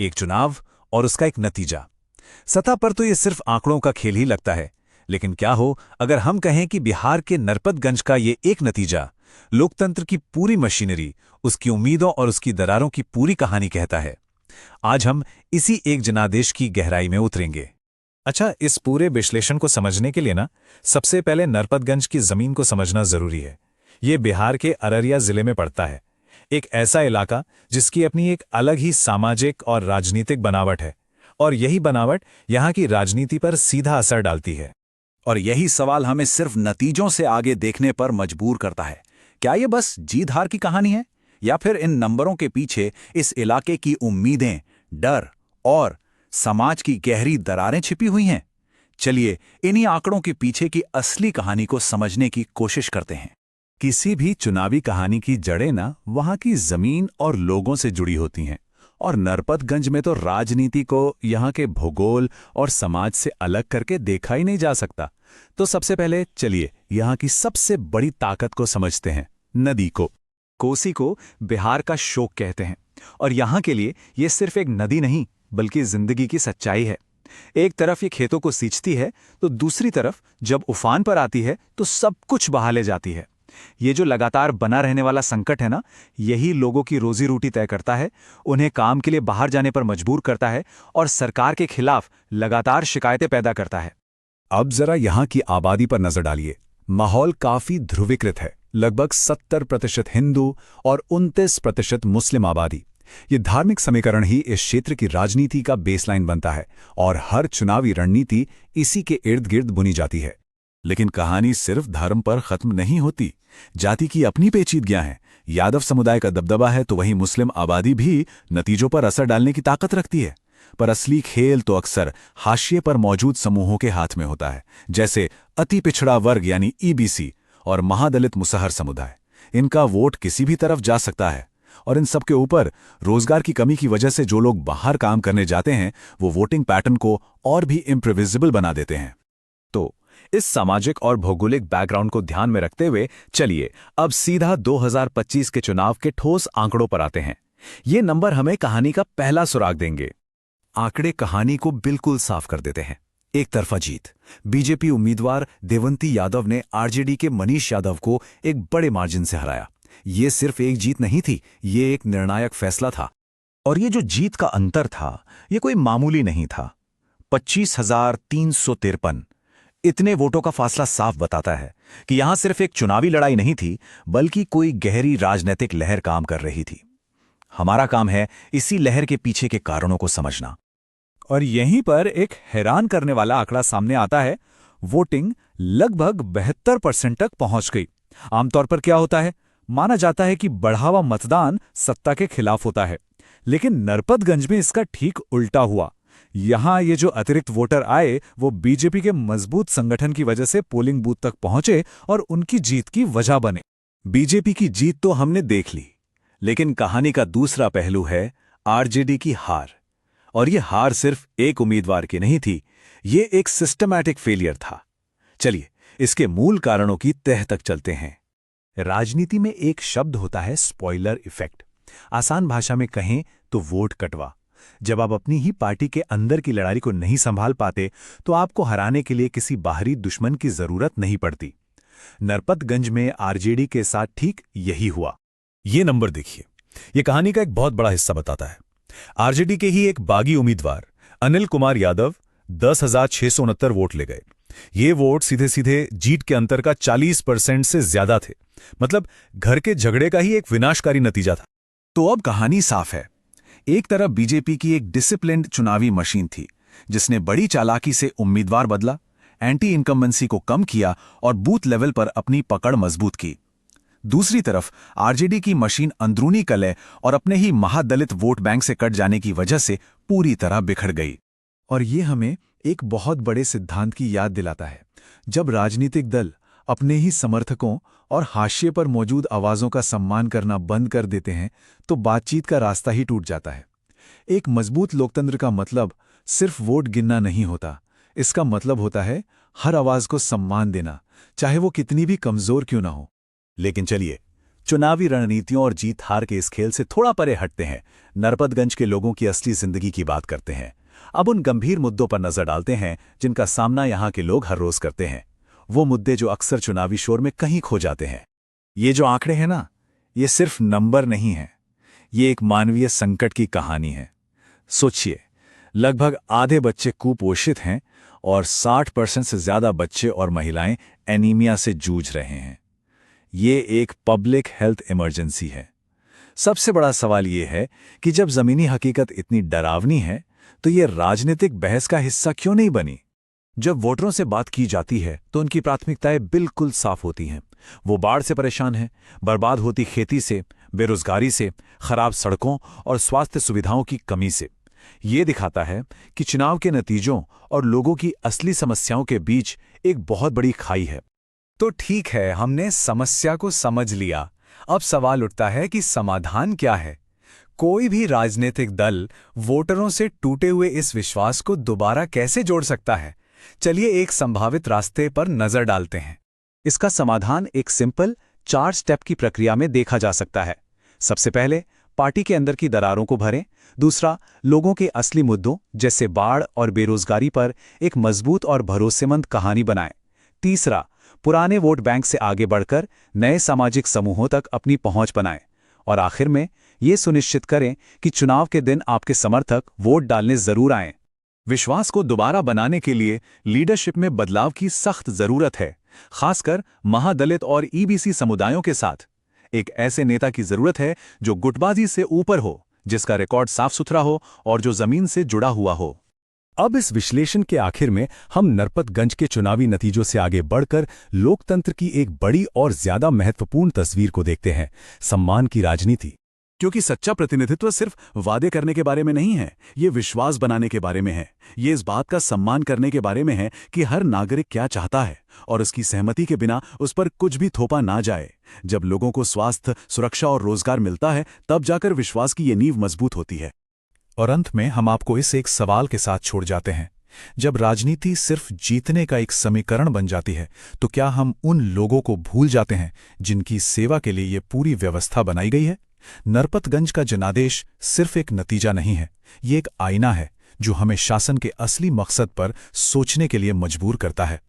एक चुनाव और उसका एक नतीजा। सतह पर तो ये सिर्फ आंकड़ों का खेल ही लगता है, लेकिन क्या हो अगर हम कहें कि बिहार के नरपतगंज का ये एक नतीजा लोकतंत्र की पूरी मशीनरी, उसकी उम्मीदों और उसकी दरारों की पूरी कहानी कहता है। आज हम इसी एक जनादेश की गहराई में उतरेंगे। अच्छा, इस पूरे विश्लेषण को समझने के लिए सबसे पहले नरपतगंज की जमीन को समझना जरूरी है। ये बिहार के अररिया जिले में पड़ता है, एक ऐसा इलाका जिसकी अपनी एक अलग ही सामाजिक और राजनीतिक बनावट है, और यही बनावट यहाँ की राजनीति पर सीधा असर डालती है। और यही सवाल हमें सिर्फ नतीजों से आगे देखने पर मजबूर करता है। क्या ये बस जीत हार की कहानी है, या फिर इन नंबरों के पीछे इस इलाके की उम्मीदें, डर और समाज की गहरी दरारें छिपी हुई हैं? चलिए इन्हीं आंकड़ों के पीछे की असली कहानी को समझने की कोशिश करते हैं। किसी भी चुनावी कहानी की जड़ें वहां की जमीन और लोगों से जुड़ी होती हैं, और नरपतगंज में तो राजनीति को यहाँ के भूगोल और समाज से अलग करके देखा ही नहीं जा सकता। तो सबसे पहले चलिए यहाँ की सबसे बड़ी ताकत को समझते हैं, नदी को। कोसी को बिहार का शोक कहते हैं, और यहाँ के लिए ये सिर्फ एक नदी नहीं बल्कि जिंदगी की सच्चाई है। एक तरफ ये खेतों को सींचती है, तो दूसरी तरफ जब उफान पर आती है तो सब कुछ बहा ले जाती है। ये जो लगातार बना रहने वाला संकट है यही लोगों की रोजी रोटी तय करता है, उन्हें काम के लिए बाहर जाने पर मजबूर करता है और सरकार के खिलाफ लगातार शिकायतें पैदा करता है। अब जरा यहाँ की आबादी पर नजर डालिए। माहौल काफी ध्रुवीकृत है, लगभग 70% हिंदू और 29% मुस्लिम आबादी। ये धार्मिक समीकरण ही इस क्षेत्र की राजनीति का बेसलाइन बनता है, और हर चुनावी रणनीति इसी के इर्द गिर्द बुनी जाती है। लेकिन कहानी सिर्फ धर्म पर खत्म नहीं होती। जाति की अपनी पेचीदगियां हैं। यादव समुदाय का दबदबा है तो वहीं मुस्लिम आबादी भी नतीजों पर असर डालने की ताकत रखती है। पर असली खेल तो अक्सर हाशिए पर मौजूद समूहों के हाथ में होता है, जैसे अति पिछड़ा वर्ग यानी ईबीसी और महादलित मुसहर समुदाय। इनका वोट किसी भी तरफ जा सकता है, और इन सबके ऊपर रोजगार की कमी की वजह से जो लोग बाहर काम करने जाते हैं वो वोटिंग पैटर्न को और भी इम्प्रिविजिबल बना देते हैं। तो इस सामाजिक और भौगोलिक बैकग्राउंड को ध्यान में रखते हुए चलिए अब सीधा 2025 के चुनाव के ठोस आंकड़ों पर आते हैं। ये नंबर हमें कहानी का पहला सुराग देंगे। आंकड़े कहानी को बिल्कुल साफ कर देते हैं। एक तरफा जीत। बीजेपी उम्मीदवार देवंती यादव ने आरजेडी के मनीष यादव को एक बड़े मार्जिन से हराया। ये सिर्फ एक जीत नहीं थी, ये एक निर्णायक फैसला था। और ये जो जीत का अंतर था, ये कोई मामूली नहीं था। 25,353। इतने वोटों का फासला साफ बताता है कि यहां सिर्फ एक चुनावी लड़ाई नहीं थी, बल्कि कोई गहरी राजनीतिक लहर काम कर रही थी। हमारा काम है इसी लहर के पीछे के कारणों को समझना। और यहीं पर एक हैरान करने वाला आंकड़ा सामने आता है। वोटिंग लगभग 72% तक पहुंच गई। आमतौर पर क्या होता है, माना जाता है कि बढ़ावा मतदान सत्ता के खिलाफ होता है, लेकिन नरपतगंज में इसका ठीक उल्टा हुआ। यहां ये जो अतिरिक्त वोटर आए वो बीजेपी के मजबूत संगठन की वजह से पोलिंग बूथ तक पहुंचे और उनकी जीत की वजह बने। बीजेपी की जीत तो हमने देख ली, लेकिन कहानी का दूसरा पहलू है आरजेडी की हार। और ये हार सिर्फ एक उम्मीदवार की नहीं थी, ये एक सिस्टमैटिक फेलियर था। चलिए इसके मूल कारणों की तह तक चलते हैं। राजनीति में एक शब्द होता है स्पॉइलर इफेक्ट। आसान भाषा में कहें तो वोट कटवा। जब आप अपनी ही पार्टी के अंदर की लड़ाई को नहीं संभाल पाते तो आपको हराने के लिए किसी बाहरी दुश्मन की जरूरत नहीं पड़ती। नरपतगंज में आरजेडी के साथ ठीक यही हुआ। ये नंबर देखिए, ये कहानी का एक बहुत बड़ा हिस्सा बताता है। आरजेडी के ही एक बागी उम्मीदवार अनिल कुमार यादव 10,669 वोट ले गए। ये वोट सीधे सीधे जीत के अंतर का 40% से ज्यादा थे। मतलब घर के झगड़े का ही एक विनाशकारी नतीजा था। तो अब कहानी साफ है। एक तरफ बीजेपी की एक डिसिप्लिन्ड चुनावी मशीन थी, जिसने बड़ी चालाकी से उम्मीदवार बदला, एंटी इनकम्बेंसी को कम किया और बूथ लेवल पर अपनी पकड़ मजबूत की। दूसरी तरफ आरजेडी की मशीन अंदरूनी कलह और अपने ही महादलित वोट बैंक से कट जाने की वजह से पूरी तरह बिखर गई। और ये हमें एक बहुत बड़े सिद्धांत की याद दिलाता है। जब राजनीतिक दल अपने ही समर्थकों और हाशिए पर मौजूद आवाजों का सम्मान करना बंद कर देते हैं तो बातचीत का रास्ता ही टूट जाता है। एक मजबूत लोकतंत्र का मतलब सिर्फ वोट गिनना नहीं होता। इसका मतलब होता है हर आवाज को सम्मान देना, चाहे वो कितनी भी कमजोर क्यों ना हो। लेकिन चलिए चुनावी रणनीतियों और जीत हार के इस खेल से थोड़ा परे हटते हैं, नरपतगंज के लोगों की असली जिंदगी की बात करते हैं। अब उन गंभीर मुद्दों पर नजर डालते हैं जिनका सामना यहाँ के लोग हर रोज करते हैं, वो मुद्दे जो अक्सर चुनावी शोर में कहीं खो जाते हैं। ये जो आंकड़े हैं ना, ये सिर्फ नंबर नहीं है, ये एक मानवीय संकट की कहानी है। सोचिए, लगभग आधे बच्चे कुपोषित हैं और 60% से ज्यादा बच्चे और महिलाएं एनीमिया से जूझ रहे हैं। ये एक पब्लिक हेल्थ इमरजेंसी है। सबसे बड़ा सवाल ये है कि जब जमीनी हकीकत इतनी डरावनी है तो ये राजनीतिक बहस का हिस्सा क्यों नहीं बनी? जब वोटरों से बात की जाती है तो उनकी प्राथमिकताएं बिल्कुल साफ होती हैं। वो बाढ़ से परेशान हैं, बर्बाद होती खेती से, बेरोजगारी से, खराब सड़कों और स्वास्थ्य सुविधाओं की कमी से। ये दिखाता है कि चुनाव के नतीजों और लोगों की असली समस्याओं के बीच एक बहुत बड़ी खाई है। तो ठीक है, हमने समस्या को समझ लिया। अब सवाल उठता है कि समाधान क्या है? कोई भी राजनीतिक दल वोटरों से टूटे हुए इस विश्वास को दोबारा कैसे जोड़ सकता है? चलिए एक संभावित रास्ते पर नजर डालते हैं। इसका समाधान एक सिंपल 4 स्टेप की प्रक्रिया में देखा जा सकता है। सबसे पहले पार्टी के अंदर की दरारों को भरें। दूसरा, लोगों के असली मुद्दों जैसे बाढ़ और बेरोजगारी पर एक मजबूत और भरोसेमंद कहानी बनाएं। तीसरा, पुराने वोट बैंक से आगे बढ़कर नए सामाजिक समूहों तक अपनी पहुंच बनाएं। और आखिर में ये सुनिश्चित करें कि चुनाव के दिन आपके समर्थक वोट डालने जरूर आएं। विश्वास को दोबारा बनाने के लिए लीडरशिप में बदलाव की सख्त जरूरत है, खासकर महादलित और ईबीसी समुदायों के साथ। एक ऐसे नेता की जरूरत है जो गुटबाजी से ऊपर हो, जिसका रिकॉर्ड साफ सुथरा हो और जो जमीन से जुड़ा हुआ हो। अब इस विश्लेषण के आखिर में हम नरपतगंज के चुनावी नतीजों से आगे बढ़कर लोकतंत्र की एक बड़ी और ज्यादा महत्वपूर्ण तस्वीर को देखते हैं, सम्मान की राजनीति। क्योंकि सच्चा प्रतिनिधित्व सिर्फ वादे करने के बारे में नहीं है, ये विश्वास बनाने के बारे में है। ये इस बात का सम्मान करने के बारे में है कि हर नागरिक क्या चाहता है और उसकी सहमति के बिना उस पर कुछ भी थोपा ना जाए। जब लोगों को स्वास्थ्य, सुरक्षा और रोजगार मिलता है, तब जाकर विश्वास की ये नींव मजबूत होती है। और अंत में हम आपको इस एक सवाल के साथ छोड़ जाते हैं। जब राजनीति सिर्फ जीतने का एक समीकरण बन जाती है, तो क्या हम उन लोगों को भूल जाते हैं जिनकी सेवा के लिए ये पूरी व्यवस्था बनाई गई है? नरपतगंज का जनादेश सिर्फ एक नतीजा नहीं है, ये एक आईना है जो हमें शासन के असली मकसद पर सोचने के लिए मजबूर करता है।